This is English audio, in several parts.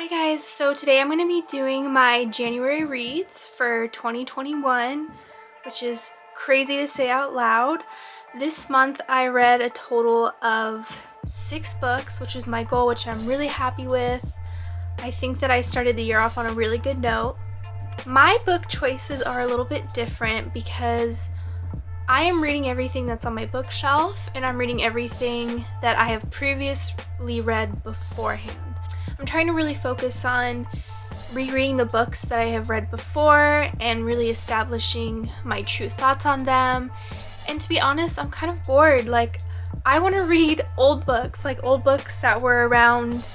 Hi guys, so today I'm going to be doing my January reads for 2021, which is crazy to say out loud. This month I read a total of 6 books, which is my goal, which I'm really happy with. I think that I started the year off on a really good note. My book choices are a little bit different because I am reading everything that's on my bookshelf and I'm reading everything that I have previously read beforehand. I'm trying to really focus on rereading the books that I have read before and really establishing my true thoughts on them. And to be honest, I'm kind of bored. Like, I want to read old books, like old books that were around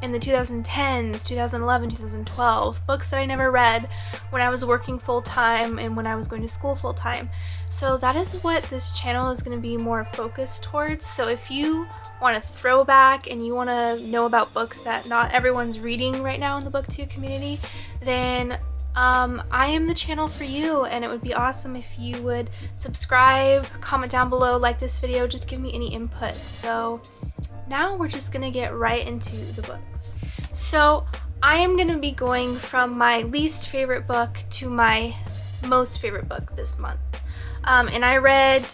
in the 2010s, 2011, 2012, books that I never read when I was working full-time and when I was going to school full-time. So that is what this channel is going to be more focused towards. So if you want a throwback and you want to know about books that not everyone's reading right now in the booktube community, then I am the channel for you, and it would be awesome if you would subscribe, comment down below, like this video, just give me any input. So now we're just gonna get right into the books. So I am gonna be going from my least favorite book to my most favorite book this month. And I read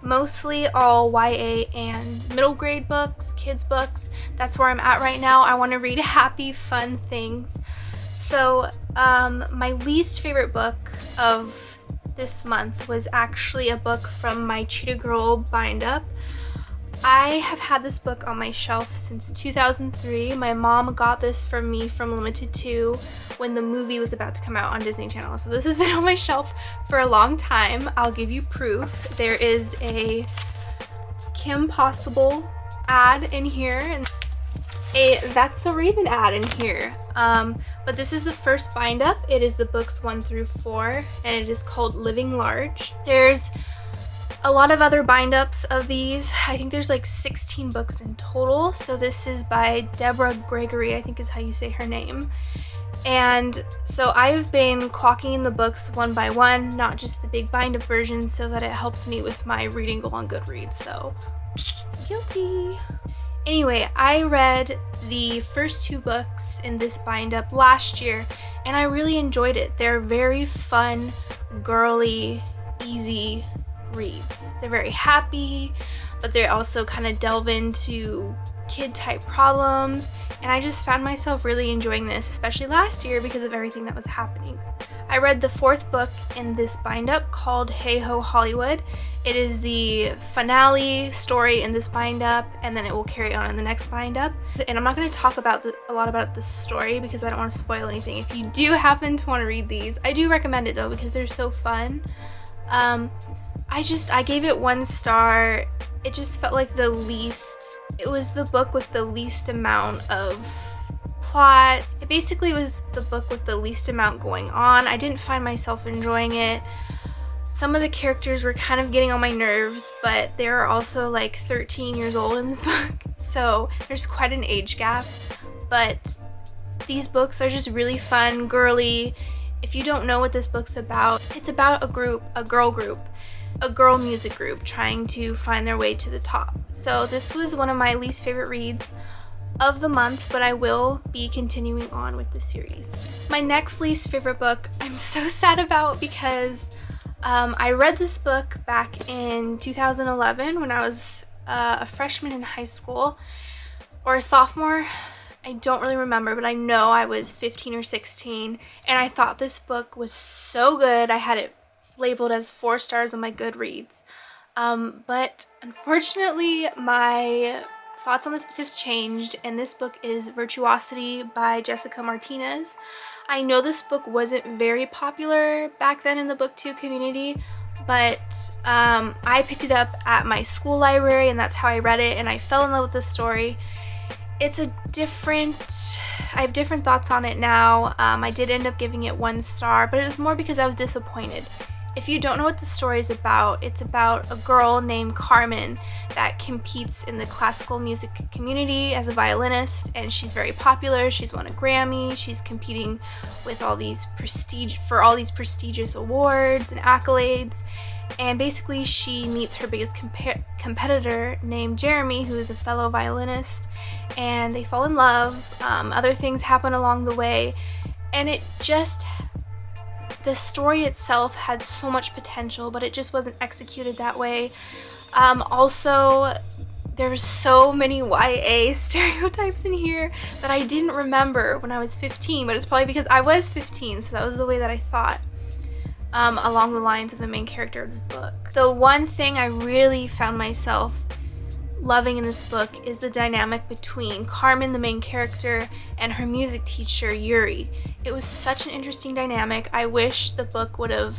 mostly all YA and middle grade books, kids books. That's where I'm at right now. I want to read happy, fun things. So my least favorite book of this month was actually a book from my Cheetah Girl bind up. I have had this book on my shelf since 2003. My mom got this for me from Limited Too when the movie was about to come out on Disney Channel. So this has been on my shelf for a long time. I'll give you proof. There is a Kim Possible ad in here and a That's So Raven ad in here. But this is the first bind up. It is the books 1 through 4 and it is called Living Large. There's a lot of other bind ups of these. I think there's like 16 books in total. So this is by Deborah Gregory, I think is how you say her name. And so I've been clocking in the books one by one, not just the big bind up version, so that it helps me with my reading goal on Goodreads. So guilty. Anyway, I read the first 2 books in this bind up last year and I really enjoyed it. They're very fun, girly, easy reads. They're very happy, but they also kind of delve into kid type problems, and I just found myself really enjoying this, especially last year because of everything that was happening. I read the 4th book in this bind up called Hey Ho Hollywood. It is the finale story in this bind up, and then it will carry on in the next bind up. And I'm not going to talk about a lot about the story because I don't want to spoil anything. If you do happen to want to read these, I do recommend it though because they're so fun. I gave it 1 star. It just felt like it was the book with the least amount of plot. It basically was the book with the least amount going on. I didn't find myself enjoying it. Some of the characters were kind of getting on my nerves, but they are also like 13 years old in this book, so there's quite an age gap. But these books are just really fun, girly. If you don't know what this book's about, it's about a girl music group trying to find their way to the top. So this was one of my least favorite reads of the month, but I will be continuing on with the series. My next least favorite book I'm so sad about because I read this book back in 2011 when I was a freshman in high school, or a sophomore. I don't really remember, but I know I was 15 or 16 and I thought this book was so good. I had it labeled as 4 stars on my Goodreads. But unfortunately my thoughts on this book has changed, and this book is Virtuosity by Jessica Martinez. I know this book wasn't very popular back then in the booktube community, but I picked it up at my school library and that's how I read it, and I fell in love with the story. I have different thoughts on it now. I did end up giving it 1 star, but it was more because I was disappointed. If you don't know what the story is about, it's about a girl named Carmen that competes in the classical music community as a violinist, and she's very popular. She's won a Grammy. She's competing with all these prestigious awards and accolades. And basically she meets her biggest competitor named Jeremy, who is a fellow violinist, and they fall in love. Other things happen along the way, and the story itself had so much potential, but it just wasn't executed that way. Also, there's so many YA stereotypes in here that I didn't remember when I was 15, but it's probably because I was 15, so that was the way that I thought. Along the lines of the main character of this book. The one thing I really found myself loving in this book is the dynamic between Carmen, the main character, and her music teacher, Yuri. It was such an interesting dynamic. I wish the book would have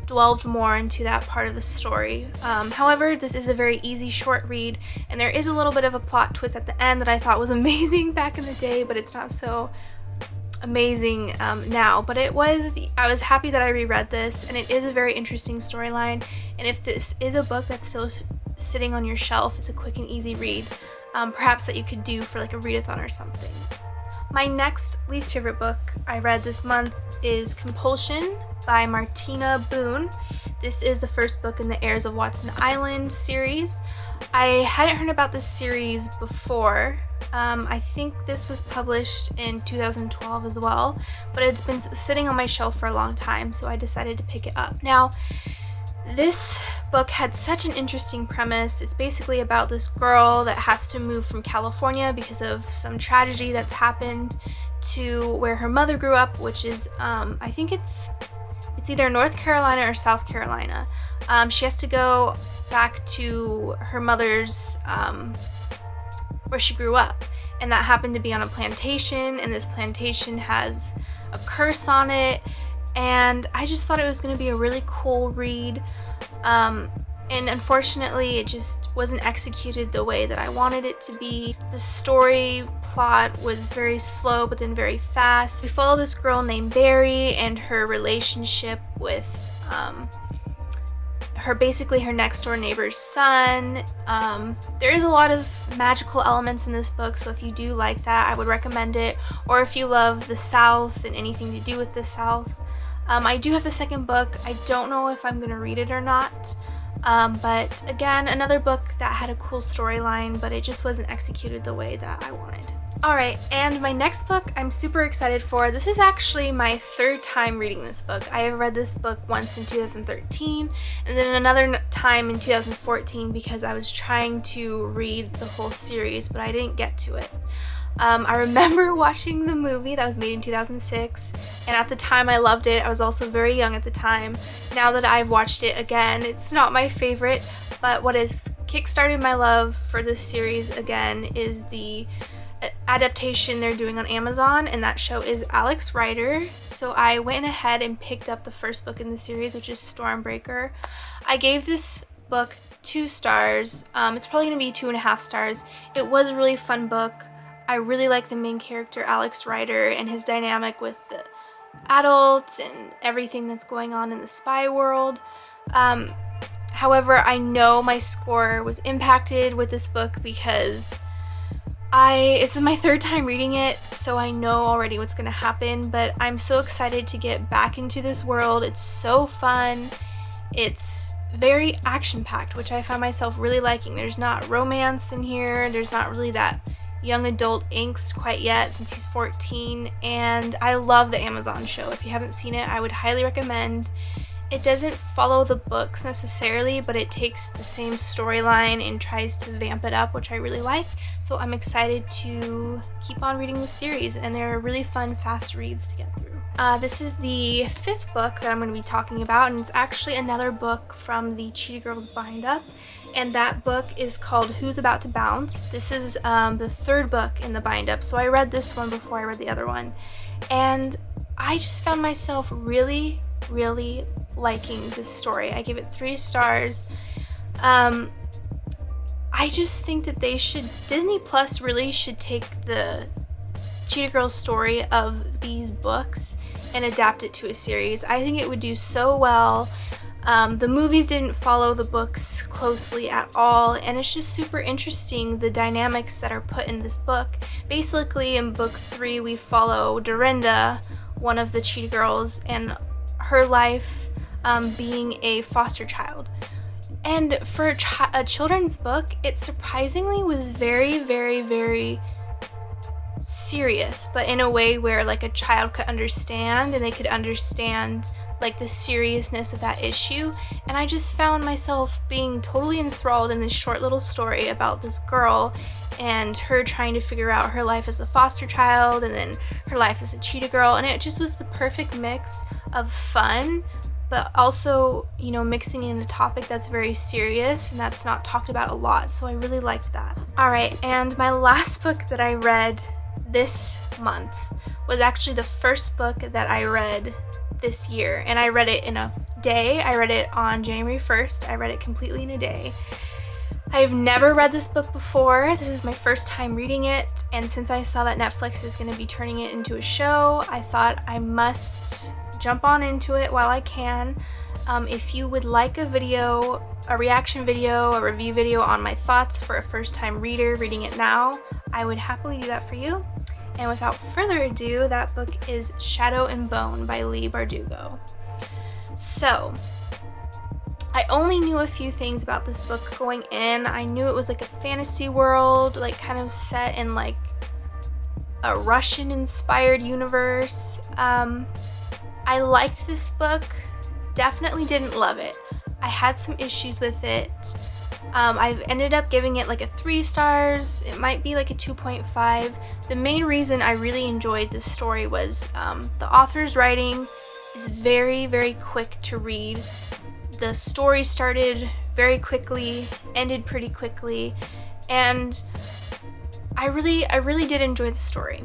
delved more into that part of the story. However, this is a very easy, short read, and there is a little bit of a plot twist at the end that I thought was amazing back in the day, but it's not so amazing now. But I was happy that I reread this, and it is a very interesting storyline, and if this is a book that's still sitting on your shelf, it's a quick and easy read, perhaps that you could do for like a readathon or something. My next least favorite book I read this month is Compulsion by Martina Boone. This is the first book in the Heirs of Watson Island series. I hadn't heard about this series before. I think this was published in 2012 as well, but it's been sitting on my shelf for a long time, so I decided to pick it up. Now, this book had such an interesting premise. It's basically about this girl that has to move from California because of some tragedy that's happened to where her mother grew up, which is, I think it's either North Carolina or South Carolina. She has to go back to her mother's, where she grew up, and that happened to be on a plantation, and this plantation has a curse on it, and I just thought it was going to be a really cool read, and unfortunately it just wasn't executed the way that I wanted it to be. The story plot was very slow but then very fast. We follow this girl named Barry and her relationship with her next door neighbor's son. There is a lot of magical elements in this book, so if you do like that, I would recommend it, or if you love the South and anything to do with the South. I do have the second book. I don't know if I'm gonna read it or not, but again, another book that had a cool storyline, but it just wasn't executed the way that I wanted. Alright, and my next book I'm super excited for. This is actually my third time reading this book. I have read this book once in 2013 and then another time in 2014 because I was trying to read the whole series, but I didn't get to it. I remember watching the movie that was made in 2006, and at the time I loved it. I was also very young at the time. Now that I've watched it again, it's not my favorite, but what has kickstarted my love for this series again is the adaptation they're doing on Amazon, and that show is Alex Rider. So I went ahead and picked up the first book in the series, which is Stormbreaker. I gave this book 2 stars. It's probably gonna be 2.5 stars. It was a really fun book. I really like the main character, Alex Rider, and his dynamic with the adults and everything that's going on in the spy world. However, I know my score was impacted with this book because this is my third time reading it, so I know already what's going to happen, but I'm so excited to get back into this world. It's so fun. It's very action-packed, which I found myself really liking. There's not romance in here. There's not really that young adult angst quite yet since he's 14, and I love the Amazon show. If you haven't seen it, I would highly recommend. It doesn't follow the books necessarily, but it takes the same storyline and tries to vamp it up, which I really like. So I'm excited to keep on reading the series, and they're really fun, fast reads to get through. This is the 5th book that I'm going to be talking about, and it's actually another book from the Cheetah Girls bind up, and that book is called Who's About to Bounce. This is the 3rd book in the bind up, so I read this one before I read the other one, and I just found myself really liking this story. I give it 3 stars. I just think that Disney Plus really should take the Cheetah Girls story of these books and adapt it to a series. I think it would do so well. The movies didn't follow the books closely at all, and it's just super interesting, the dynamics that are put in this book. Basically, in book 3, we follow Dorinda, one of the Cheetah Girls, and her life being a foster child. And for a children's book, it surprisingly was very, very, very serious, but in a way where like a child could understand, and they could understand like the seriousness of that issue. And I just found myself being totally enthralled in this short little story about this girl and her trying to figure out her life as a foster child and then her life as a cheetah girl, and it just was the perfect mix of fun but also, you know, mixing in a topic that's very serious and that's not talked about a lot, so I really liked that. Alright, and my last book that I read this month was actually the first book that I read this year, and I read it in a day. I read it on January 1st. I read it completely in a day. I've never read this book before. This is my first time reading it, and since I saw that Netflix is going to be turning it into a show, I thought I must jump on into it while I can. If you would like a video, a reaction video, a review video on my thoughts for a first-time reader reading it now, I would happily do that for you. And without further ado, that book is Shadow and Bone by Leigh Bardugo. So, I only knew a few things about this book going in. I knew it was like a fantasy world, like kind of set in like a Russian-inspired universe. I liked this book, definitely didn't love it. I had some issues with it. I've ended up giving it like a 3 stars. It might be like a 2.5. The main reason I really enjoyed this story was the author's writing is very, very quick to read. The story started very quickly, ended pretty quickly, and I really did enjoy the story.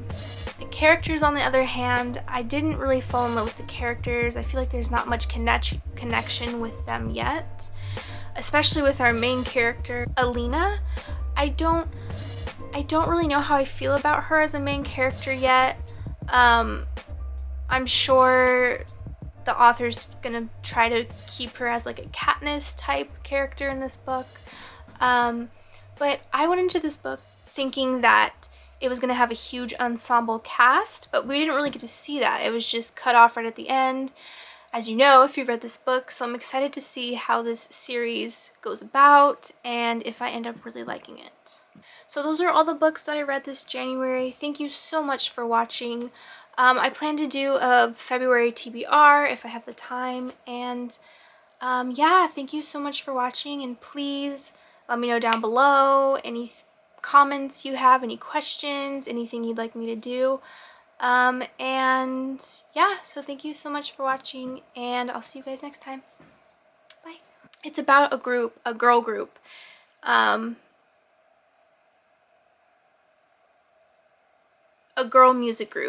The characters, on the other hand, I didn't really fall in love with the characters. I feel like there's not much connection with them yet, especially with our main character, Alina. I don't really know how I feel about her as a main character yet. I'm sure the author's gonna try to keep her as like a Katniss type character in this book. But I went into this book thinking that it was going to have a huge ensemble cast, but we didn't really get to see that. It was just cut off right at the end, as you know if you've read this book, so I'm excited to see how this series goes about and if I end up really liking it. So those are all the books that I read this January. Thank you so much for watching. I plan to do a February TBR if I have the time, and yeah, thank you so much for watching, and please let me know down below any comments you have, any questions, anything you'd like me to do. And yeah, so thank you so much for watching, and I'll see you guys next time. Bye. It's about a girl group. A girl music group.